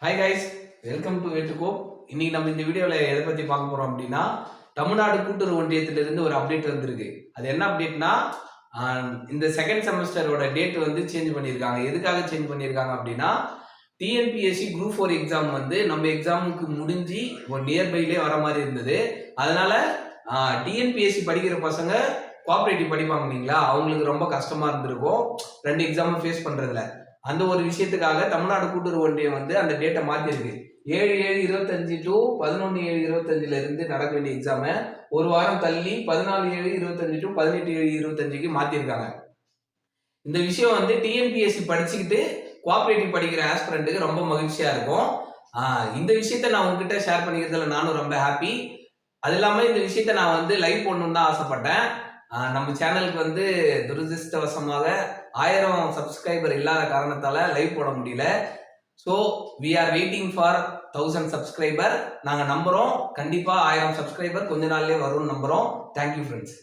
Hi guys, welcome to வேட்டுகோப். இன்னைக்கு நம்ம இந்த வீடியோவில் எதை பற்றி பார்க்க போகிறோம் அப்படின்னா, தமிழ்நாடு கூட்டுறவு ஒன்றியத்திலிருந்து ஒரு அப்டேட் வந்திருக்கு. அது என்ன அப்டேட்னா, இந்த செகண்ட் செமஸ்டரோட டேட் வந்து சேஞ்ச் பண்ணியிருக்காங்க. எதுக்காக சேஞ்ச் பண்ணியிருக்காங்க அப்படின்னா, டிஎன்பிஎஸ்சி குரூப் 4 எக்ஸாம் வந்து நம்ம எக்ஸாமுக்கு முடிஞ்சு ஒரு நியர்பைலே வர மாதிரி இருந்தது. அதனால டிஎன்பிஎஸ்சி படிக்கிற பசங்க கோஆப்ரேட்டிவ் படிப்பாங்க இல்லைங்களா, அவங்களுக்கு ரொம்ப கஷ்டமா இருந்திருக்கும் 2 எக்ஸாமும் ஃபேஸ் பண்றதுல. அந்த ஒரு விஷயத்துக்காக தமிழ்நாடு கூட்டுறவு ஒன்றியம் வந்து அந்த டேட்டை மாத்திருக்கு. 7/7/25 டு 11/7/25 இருந்து நடக்க வேண்டிய எக்ஸாம ஒரு வாரம் தள்ளி 14/7/25 டு 18/7/25க்கு மாத்திருக்காங்க. இந்த விஷயம் வந்து டிஎன்பிஎஸ்சி படிச்சுக்கிட்டு கோஆப்ரேட்டிவ் படிக்கிற ஆஸ்பிரண்ட்டுக்கு ரொம்ப மகிழ்ச்சியா இருக்கும். இந்த விஷயத்த நான் உங்ககிட்ட ஷேர் பண்ணிக்கிறதுல நானும் ரொம்ப ஹாப்பி. அது இல்லாம இந்த விஷயத்த நான் வந்து லைவ் பண்ணணும்னு தான் ஆசைப்பட்டேன். நம்ம சேனலுக்கு வந்து துரதிருஷ்டவசமாக 1000 சப்ஸ்கிரைபர் இல்லாத காரணத்தால லைவ் போட முடியல. So we are waiting for 1000 subscriber. நாங்கள் நம்புறோம் கண்டிப்பா 1000 சப்ஸ்கிரைபர் கொஞ்ச நாள்லயே வரும்னு நம்புறோம். Thank you friends.